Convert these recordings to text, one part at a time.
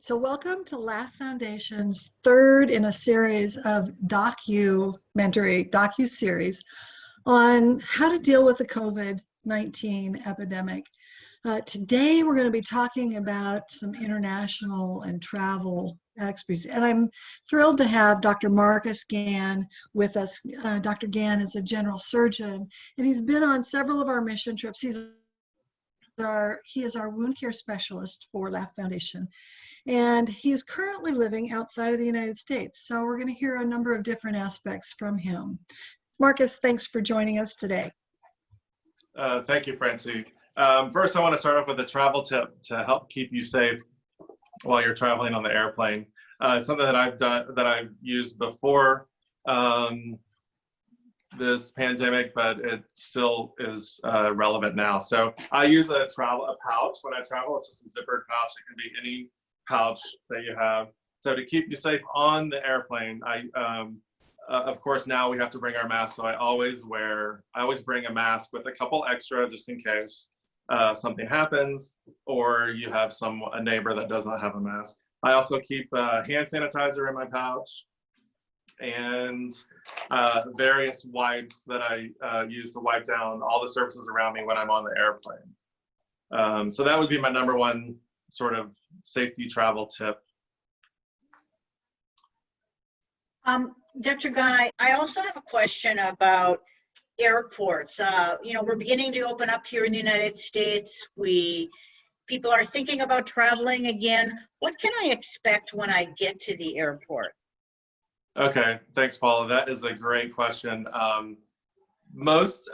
So welcome to LAUGHH Foundation's third in a series of docu-series on how to deal with the COVID-19 epidemic. Today we're going to be talking about some international and travel experts, and I'm thrilled to have Dr. Marcus Gann with us. Dr. Gann is a general surgeon, and he's been on several of our mission trips. He is our wound care specialist for LAUGHH Foundation, and he is currently living outside of the United States. So we're going to hear a number of different aspects from him. Marcus, thanks for joining us today. Thank you, Francie. First, I want to start off with a travel tip to help keep you safe while you're traveling on the airplane. Something that I've used before this pandemic, but it still is relevant now. So I use a pouch when I travel. It's just a zippered pouch. It can be any pouch that you have. So to keep you safe on the airplane, of course now we have to bring our mask. So I always bring a mask with a couple extra just in case something happens or you have a neighbor that does not have a mask. I also keep hand sanitizer in my pouch and various wipes that I use to wipe down all the surfaces around me when I'm on the airplane. So that would be my number one sort of safety travel tip. Dr. Gann, I also have a question about airports. We're beginning to open up here in the United States. People are thinking about traveling again. What can I expect when I get to the airport? Okay, thanks, Paula. That is a great question. Most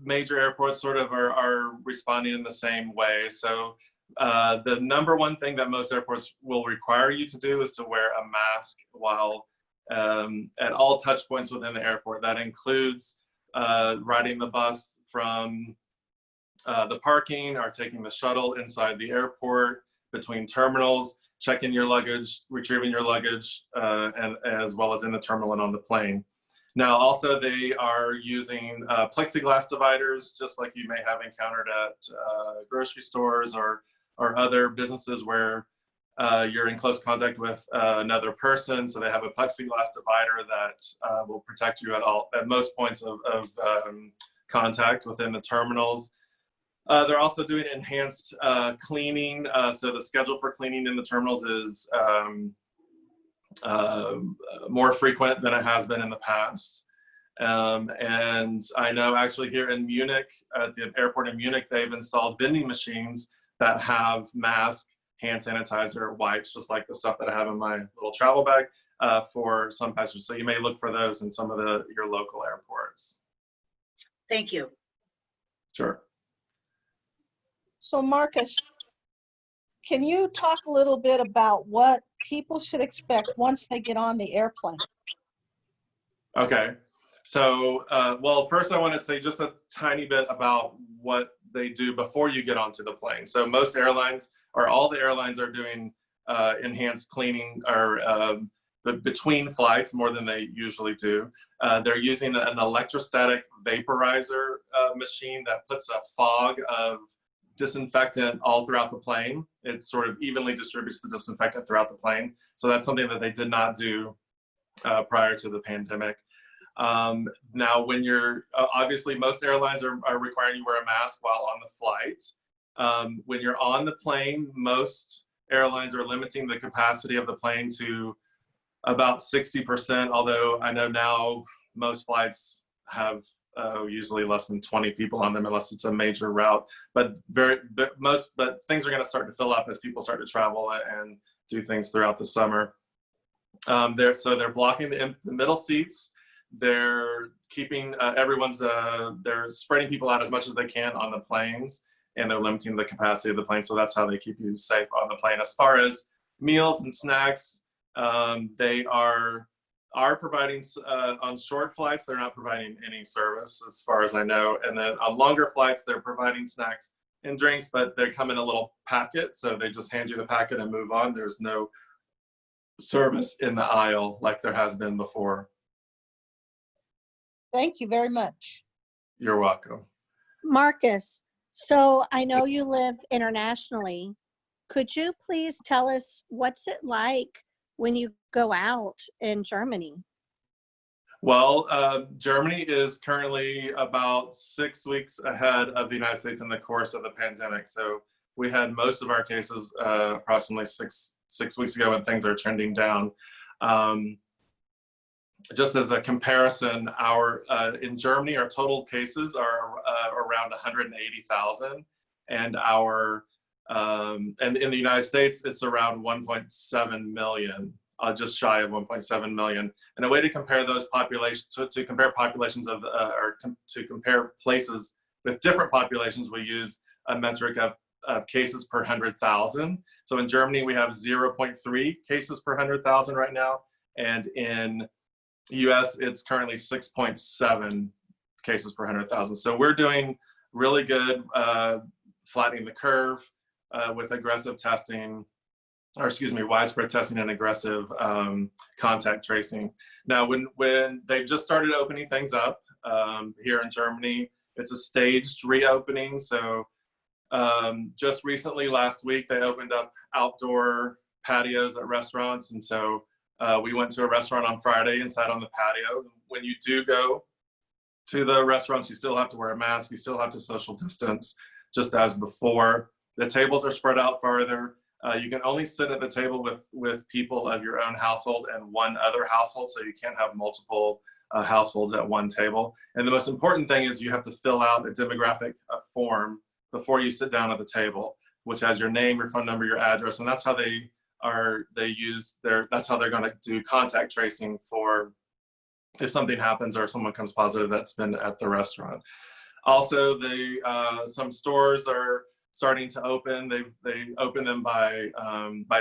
major airports sort of are responding in the same way. So the number one thing that most airports will require you to do is to wear a mask while at all touch points within the airport. That includes riding the bus from the parking or taking the shuttle inside the airport, between terminals, checking your luggage, retrieving your luggage, and as well as in the terminal and on the plane. Now, also they are using plexiglass dividers, just like you may have encountered at grocery stores or other businesses where you're in close contact with another person. So they have a plexiglass divider that will protect you at most points of contact within the terminals. They're also doing enhanced cleaning. So the schedule for cleaning in the terminals is more frequent than it has been in the past. And I know actually here in Munich, at the airport in Munich, they've installed vending machines that have masks, hand sanitizer, wipes, just like the stuff that I have in my little travel bag for some passengers. So you may look for those in some of your local airports. Thank you. Sure. So Marcus, can you talk a little bit about what people should expect once they get on the airplane? Okay. So, well, first I want to say just a tiny bit about what they do before you get onto the plane. So most airlines, or all the airlines, are doing enhanced cleaning or between flights more than they usually do. They're using an electrostatic vaporizer machine that puts a fog of disinfectant all throughout the plane. It sort of evenly distributes the disinfectant throughout the plane. So that's something that they did not do prior to the pandemic. Now, when you're, obviously most airlines are requiring you wear a mask while on the flight. When you're on the plane, most airlines are limiting the capacity of the plane to about 60%, although I know now most flights have usually less than 20 people on them unless it's a major route. But things are going to start to fill up as people start to travel and do things throughout the summer. They're blocking the middle seats. They're keeping they're spreading people out as much as they can on the planes, and they're limiting the capacity of the plane. So that's how they keep you safe on the plane. As far as meals and snacks, they are providing on short flights. They're not providing any service as far as I know. And then on longer flights, they're providing snacks and drinks, but they come in a little packet. So they just hand you the packet and move on. There's no service in the aisle like there has been before. Thank you very much. You're welcome. Marcus, so I know you live internationally. Could you please tell us what's it like when you go out in Germany? Well, Germany is currently about 6 weeks ahead of the United States in the course of the pandemic. So we had most of our cases approximately six weeks ago, and things are trending down. Just as a comparison, in Germany, our total cases are around 180,000, and and in the United States, it's around 1.7 million. Just shy of 1.7 million. And a way to compare those populations, to compare populations of, to compare places with different populations, we use a metric of cases per 100,000. So in Germany, we have 0.3 cases per 100,000 right now. And in US, it's currently 6.7 cases per 100,000. So we're doing really good flattening the curve with aggressive testing, or excuse me, widespread testing and aggressive contact tracing. Now, when they've just started opening things up here in Germany, it's a staged reopening. So just recently, last week, they opened up outdoor patios at restaurants. And so we went to a restaurant on Friday and sat on the patio. When you do go to the restaurants, you still have to wear a mask. You still have to social distance, just as before. The tables are spread out farther. You can only sit at the table with people of your own household and one other household, so you can't have multiple households at one table. And the most important thing is you have to fill out a demographic form before you sit down at the table, which has your name, your phone number, your address, and that's how that's how they're going to do contact tracing for if something happens or someone comes positive that's been at the restaurant. Also, some stores are starting to open. They open them by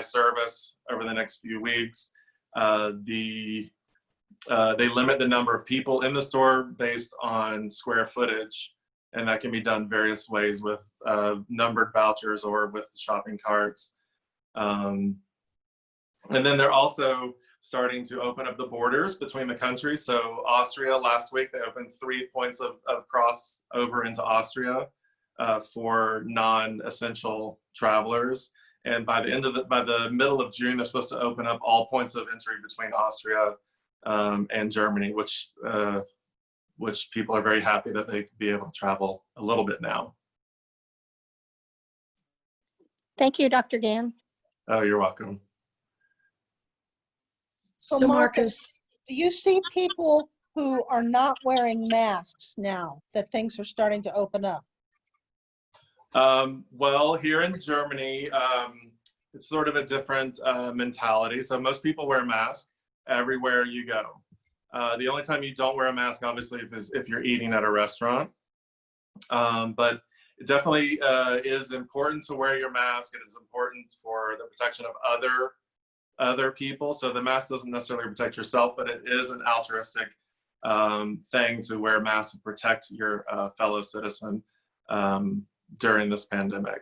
service over the next few weeks. They limit the number of people in the store based on square footage, and that can be done various ways with numbered vouchers or with shopping carts. And then they're also starting to open up the borders between the countries. So Austria, last week, they opened 3 points of crossover into Austria for non-essential travelers. And by the middle of June, they're supposed to open up all points of entry between Austria and Germany, which people are very happy that they could be able to travel a little bit now. Thank you, Dr. Gann. Oh, you're welcome. So Marcus, do you see people who are not wearing masks now that things are starting to open up? Well, here in Germany, it's sort of a different mentality. So most people wear masks everywhere you go. The only time you don't wear a mask, obviously, is if you're eating at a restaurant. But it definitely is important to wear your mask. It is important for the protection of other people. So the mask doesn't necessarily protect yourself, but it is an altruistic thing to wear a mask to protect your fellow citizen during this pandemic.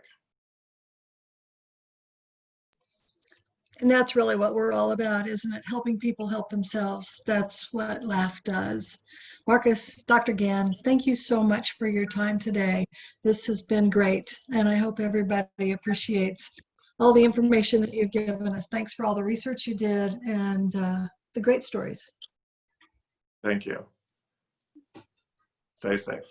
And that's really what we're all about, isn't it? Helping people help themselves. That's what LAUGHH does. Marcus, Dr. Gann, thank you so much for your time today. This has been great, and I hope everybody appreciates all the information that you've given us. Thanks for all the research you did and the great stories. Thank you. Stay safe.